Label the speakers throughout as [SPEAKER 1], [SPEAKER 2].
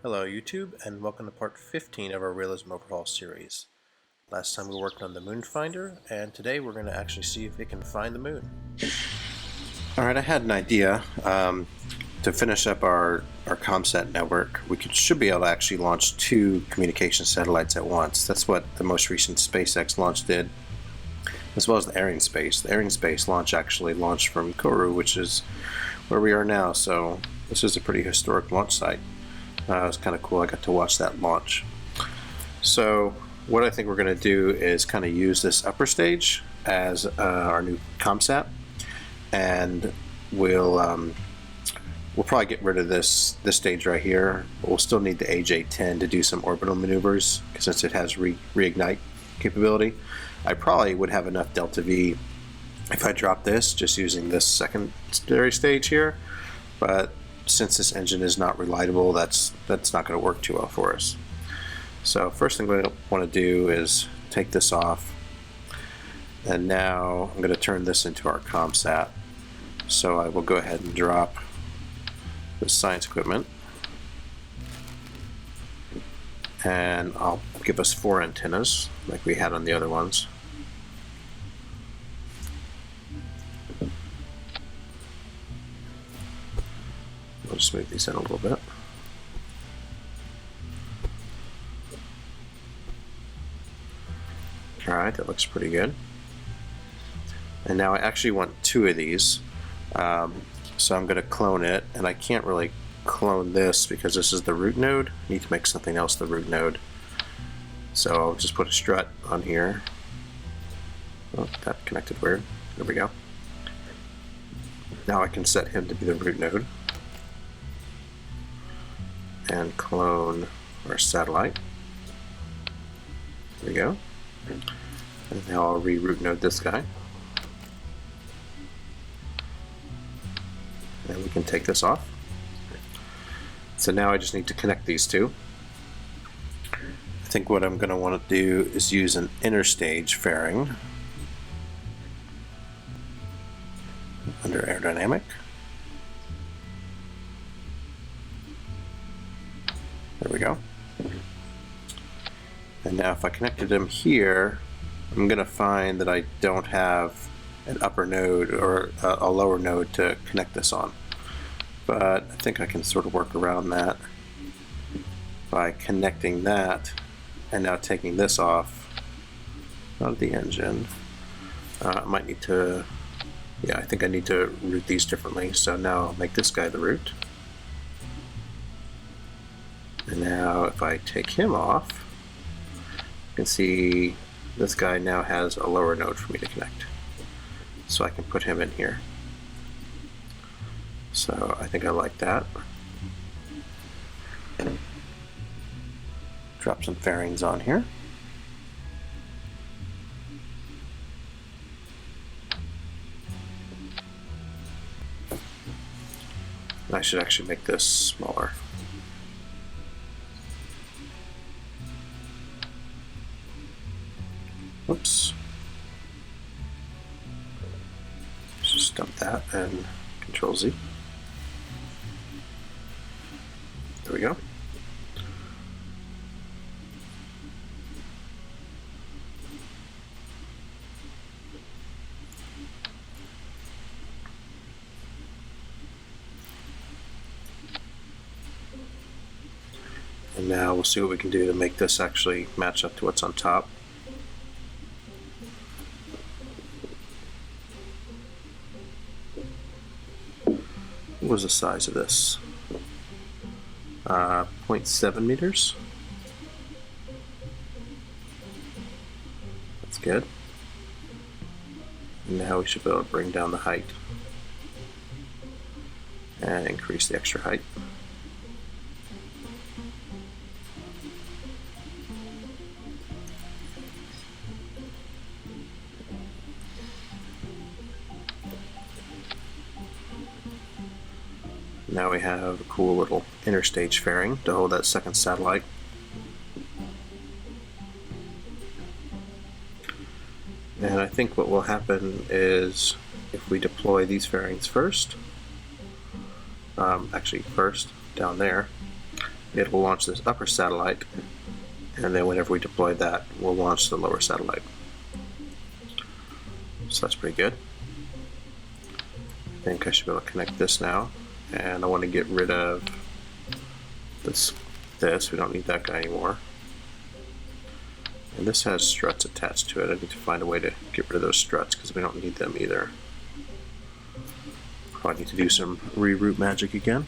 [SPEAKER 1] Hello YouTube, and welcome to part 15 of our Realism Overhaul series. Last time we worked on the moon finder, and today we're going to actually see if it can find the moon. Alright, I had an idea. To finish up our comsat network, we should be able to actually launch 2 communication satellites at once. That's what the most recent SpaceX launch did, as well as the Arianespace. The Arianespace launch actually launched from Kourou, which is where we are now, so this is a pretty historic launch site. It was kind of cool. I got to watch that launch. So what I think we're going to do is kind of use this upper stage as our new comsat, and we'll probably get rid of this stage right here, but we'll still need the AJ-10 to do some orbital maneuvers since it has reignite capability. I probably would have enough delta V if I drop this just using this secondary stage here, but since this engine is not reliable, that's not going to work too well for us. So first thing we want to do is take this off, and now I'm going to turn this into our comsat. So I will go ahead and drop the science equipment, and I'll give us 4 antennas like we had on the other ones. I'll just move these in a little bit. Alright, that looks pretty good. And now I actually want 2 of these. So I'm going to clone it, and I can't really clone this because this is the root node. I need to make something else the root node. So I'll just put a strut on here. Oh, that connected weird. There we go. Now I can set him to be the root node. And clone our satellite. There we go. And now I'll re-root node this guy. And we can take this off. So now I just need to connect these two. I think what I'm going to want to do is use an interstage fairing under aerodynamic. There we go. And now if I connected them here, I'm going to find that I don't have an upper node or a lower node to connect this on. But I think I can sort of work around that by connecting that and now taking this off of the engine. I might need to, yeah, I think I need to route these differently. So now I'll make this guy the root. And now if I take him off, you can see this guy now has a lower node for me to connect. So I can put him in here. So I think I like that. Drop some fairings on here. And I should actually make this smaller. Oops. Just dump that and Control Z. There we go. And now we'll see what we can do to make this actually match up to what's on top. What was the size of this? 0.7 meters. That's good. And now we should be able to bring down the height and increase the extra height. Now we have a cool little interstage fairing to hold that second satellite. And I think what will happen is if we deploy these fairings first, actually first down there, it'll launch this upper satellite, and then whenever we deploy that, we'll launch the lower satellite. So that's pretty good. I think I should be able to connect this now, and I want to get rid of this. We don't need that guy anymore. And this has struts attached to it. I need to find a way to get rid of those struts because we don't need them either. Probably need to do some reroute magic again.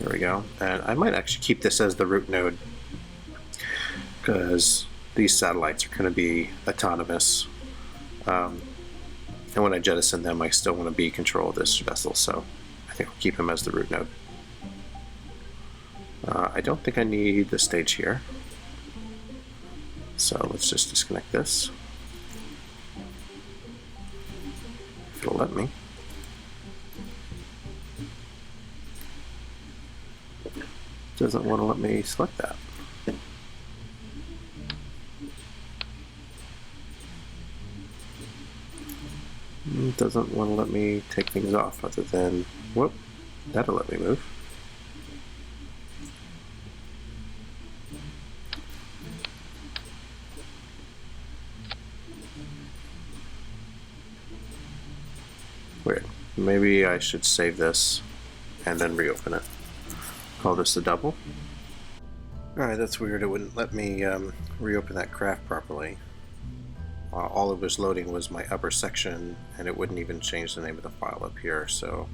[SPEAKER 1] There we go. And I might actually keep this as the root node because these satellites are going to be autonomous. And when I jettison them, I still want to be in control of this vessel, so I think I'll keep him as the root node. I don't think I need the stage here. So let's just disconnect this. If it'll let me. Doesn't want to let me select that. Doesn't want to let me take things off other than, whoop, that'll let me move. Weird. Maybe I should save this and then reopen it. Call this the double. Alright, that's weird. It wouldn't let me reopen that craft properly. All it was loading was my upper section, and it wouldn't even change the name of the file up here, so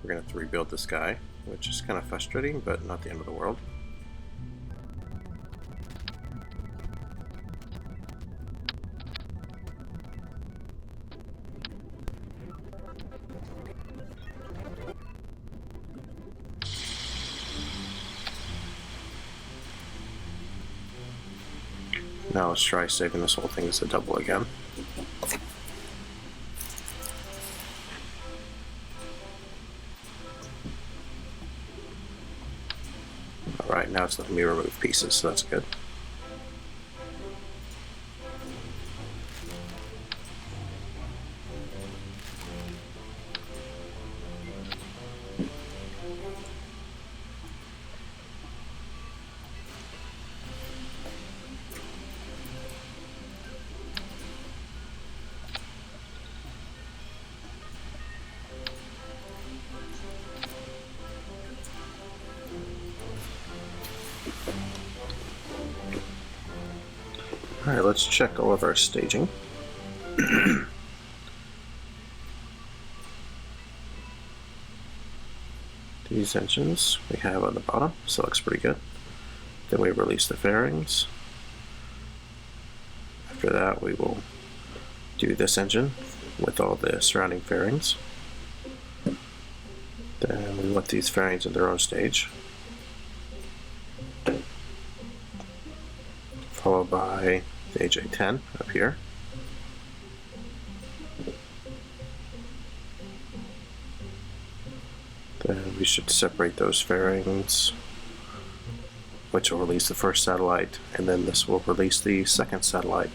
[SPEAKER 1] we're going to have to rebuild this guy, which is kind of frustrating, but not the end of the world. Now let's try saving this whole thing as a double again. Alright, now it's letting me remove pieces, so that's good. Alright, let's check all of our staging. These engines we have on the bottom, so it looks pretty good. Then we release the fairings. After that we will do this engine with all the surrounding fairings. Then we let these fairings in their own stage. Followed by the AJ10 up here. Then we should separate those fairings, which will release the first satellite, and then this will release the second satellite.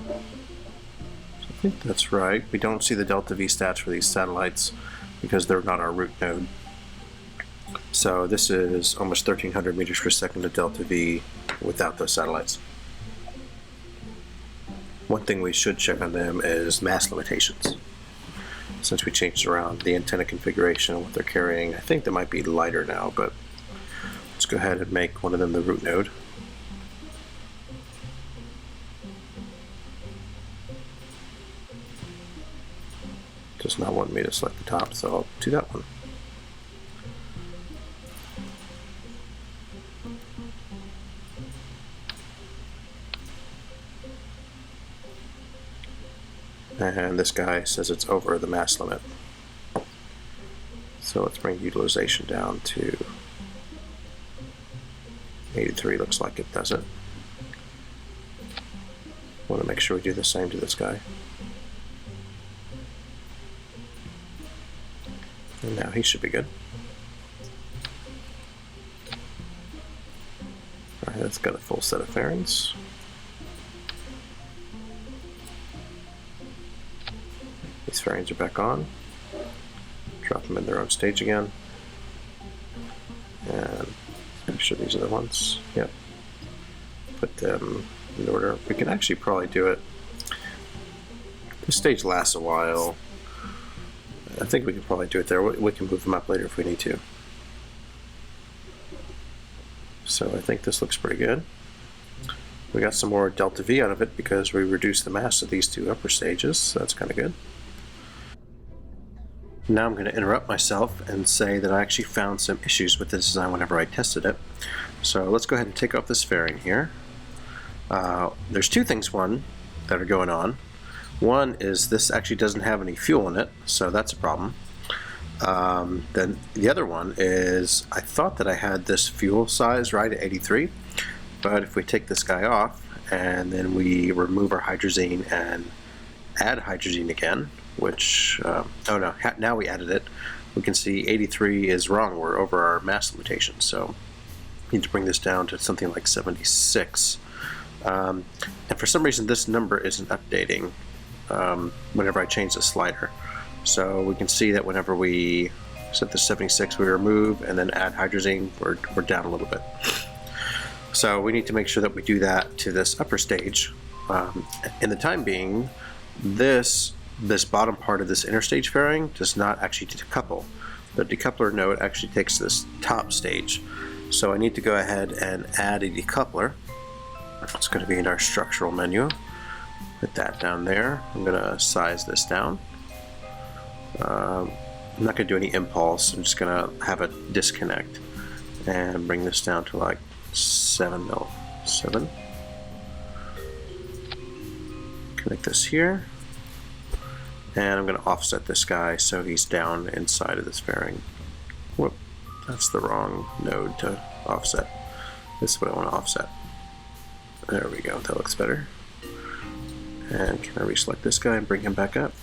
[SPEAKER 1] So I think that's right. We don't see the delta V stats for these satellites because they're not our root node. So this is almost 1300 meters per second of delta V without those satellites. One thing we should check on them is mass limitations. Since we changed around the antenna configuration and what they're carrying, I think they might be lighter now, but let's go ahead and make one of them the root node. Does not want me to select the top, so I'll do that one. And this guy says it's over the mass limit. So let's bring utilization down to 83, looks like it does it. Want to make sure we do the same to this guy. And now he should be good. Alright, that's got a full set of fairings. These fairings are back on. Drop them in their own stage again. And make sure these are the ones. Yep. Put them in order. We can actually probably do it. This stage lasts a while. I think we can probably do it there. We can move them up later if we need to. So I think this looks pretty good. We got some more delta V out of it because we reduced the mass of these two upper stages, so that's kind of good. Now I'm going to interrupt myself and say that I actually found some issues with this design whenever I tested it. So let's go ahead and take off this fairing here. There's two things, that are going on. One is this actually doesn't have any fuel in it, so that's a problem. Then the other one is I thought that I had this fuel size right at 83, but if we take this guy off and then we remove our hydrazine and add hydrazine again, which, oh no, now we added it, we can see 83 is wrong. We're over our mass limitation, so we need to bring this down to something like 76. And for some reason this number isn't updating whenever I change the slider. So we can see that whenever we set the 76, we remove and then add hydrazine, we're down a little bit. So we need to make sure that we do that to this upper stage. In the time being, this bottom part of this interstage fairing does not actually decouple. The decoupler node actually takes this top stage. So I need to go ahead and add a decoupler. It's going to be in our structural menu. Put that down there. I'm going to size this down. I'm not going to do any impulse. I'm just going to have a disconnect and bring this down to like 7 mil. 7. Connect this here. And I'm going to offset this guy so he's down inside of this fairing. Whoop, that's the wrong node to offset. This is what I want to offset. There we go, that looks better. And can I reselect this guy and bring him back up?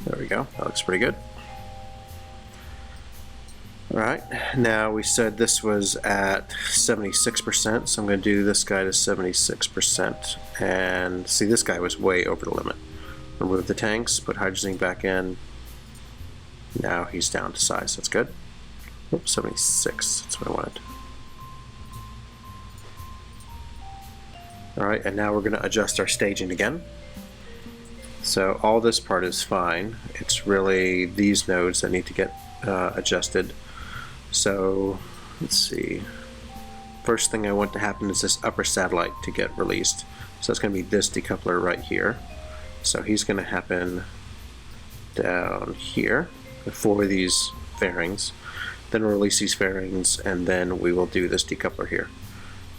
[SPEAKER 1] There we go, that looks pretty good. Alright, now we said this was at 76%, so I'm going to do this guy to 76%. And see, this guy was way over the limit. Remove the tanks, put hydrazine back in. Now he's down to size, that's good. Oops, 76, that's what I wanted. Alright, and now we're going to adjust our staging again. So all this part is fine. It's really these nodes that need to get adjusted. So let's see. First thing I want to happen is this upper satellite to get released. So that's going to be this decoupler right here. So he's going to happen down here before these fairings. Then we'll release these fairings and then we will do this decoupler here.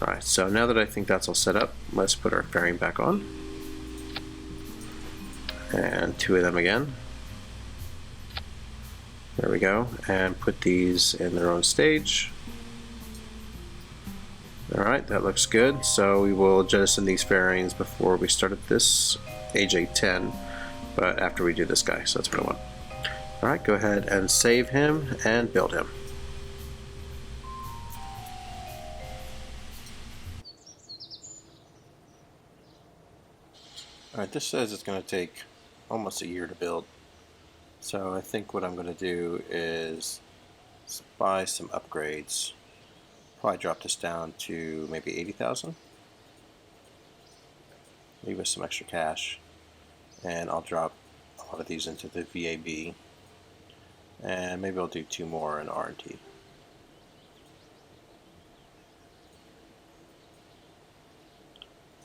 [SPEAKER 1] Alright, so now that I think that's all set up, let's put our fairing back on. And two of them again. There we go, and put these in their own stage. Alright, that looks good. So we will jettison these fairings before we start at this AJ10, but after we do this guy, so that's what I want. Alright, go ahead and save him and build him. Alright, this says it's going to take almost a year to build. So I think what I'm going to do is buy some upgrades. Probably drop this down to maybe 80,000. Leave us some extra cash. And I'll drop a lot of these into the VAB. And maybe I'll do 2 more in R&T.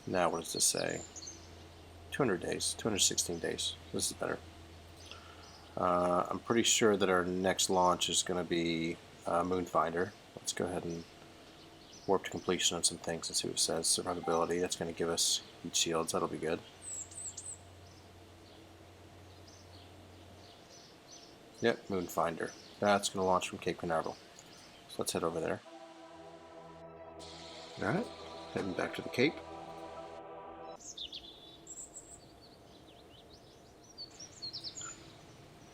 [SPEAKER 1] Now what does this say? 200 days, 216 days. This is better. I'm pretty sure that our next launch is going to be Moonfinder. Let's go ahead and warp to completion on some things and see what it says. Survivability, that's going to give us heat shields, that'll be good. Yep, Moonfinder. That's going to launch from Cape Canaveral. So let's head over there. Alright, heading back to the Cape.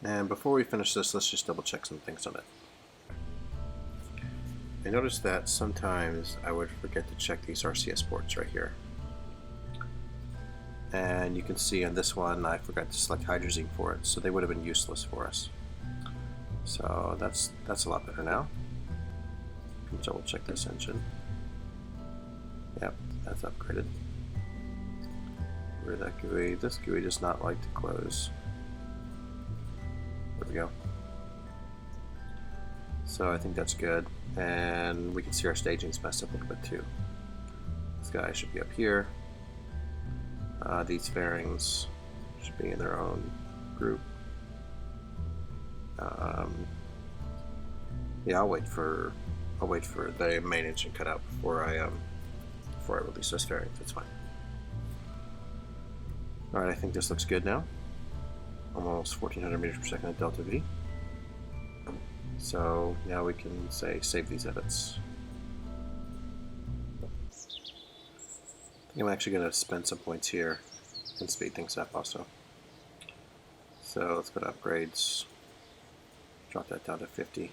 [SPEAKER 1] And before we finish this, let's just double check some things on it. I noticed that sometimes I would forget to check these RCS ports right here. And you can see on this one I forgot to select hydrazine for it, so they would have been useless for us. So that's a lot better now. Double check this engine. Yep, that's upgraded. Where's that GUI? This GUI does not like to close. There we go. So I think that's good. And we can see our staging's messed up a little bit too. This guy should be up here. These fairings should be in their own group. Yeah, I'll wait for the main engine cut out before I release those fairings. That's fine. All right, I think this looks good now. Almost 1400 meters per second at delta V. So now we can say save these edits. I think I'm actually going to spend some points here and speed things up also. So let's go to upgrades. Drop that down to 50.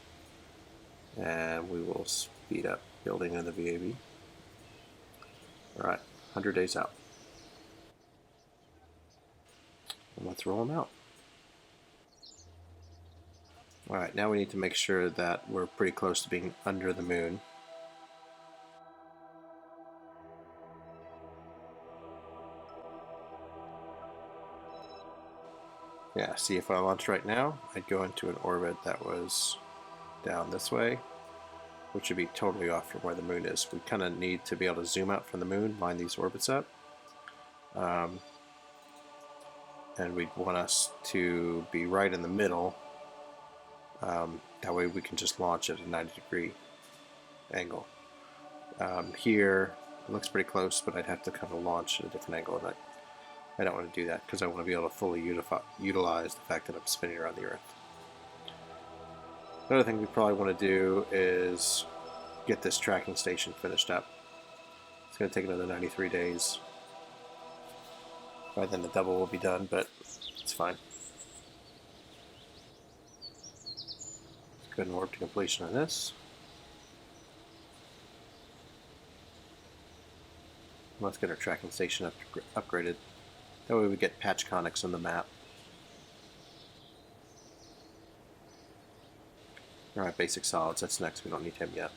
[SPEAKER 1] And we will speed up building in the VAB. Alright, 100 days out. And let's roll them out. Alright, now we need to make sure that we're pretty close to being under the moon. Yeah, see, if I launched right now, I'd go into an orbit that was down this way, which would be totally off from where the moon is. We kind of need to be able to zoom out from the moon, line these orbits up. And we'd want us to be right in the middle. That way we can just launch at a 90-degree angle. Here, it looks pretty close, but I'd have to kind of launch at a different angle. And I don't want to do that because I want to be able to fully utilize the fact that I'm spinning around the Earth. Another thing we probably want to do is get this tracking station finished up. It's going to take another 93 days. By then the double will be done, but it's fine. Let's go ahead and warp to completion on this. Let's get our tracking station upgraded. That way we get patch conics on the map. Alright, basic solids, that's next. We don't need him yet.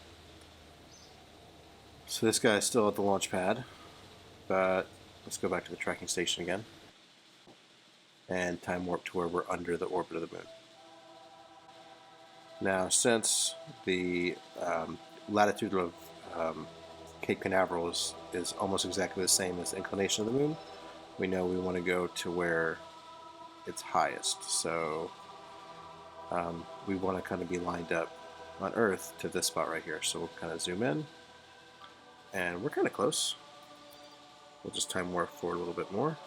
[SPEAKER 1] So this guy is still at the launch pad, but let's go back to the tracking station again. And time warp to where we're under the orbit of the moon. Now, since the latitude of Cape Canaveral is almost exactly the same as the inclination of the moon, we know we want to go to where it's highest. So we want to kind of be lined up on Earth to this spot right here. So we'll kind of zoom in, and we're kind of close. We'll just time warp forward a little bit more.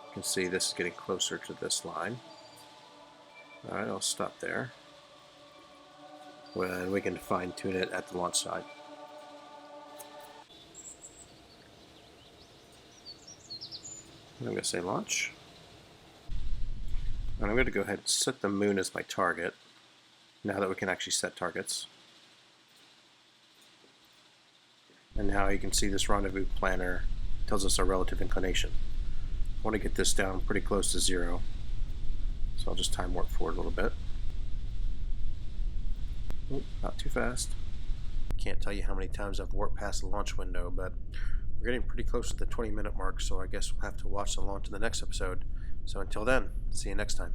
[SPEAKER 1] You can see this is getting closer to this line. Alright, I'll stop there. When we can fine tune it at the launch side. I'm going to say launch. And I'm going to go ahead and set the moon as my target, now that we can actually set targets. And now you can see this rendezvous planner tells us our relative inclination. I want to get this down pretty close to 0, so I'll just time warp forward a little bit. Oop, not too fast. I can't tell you how many times I've warped past the launch window, but we're getting pretty close to the 20-minute mark, so I guess we'll have to watch the launch in the next episode. So until then, see you next time.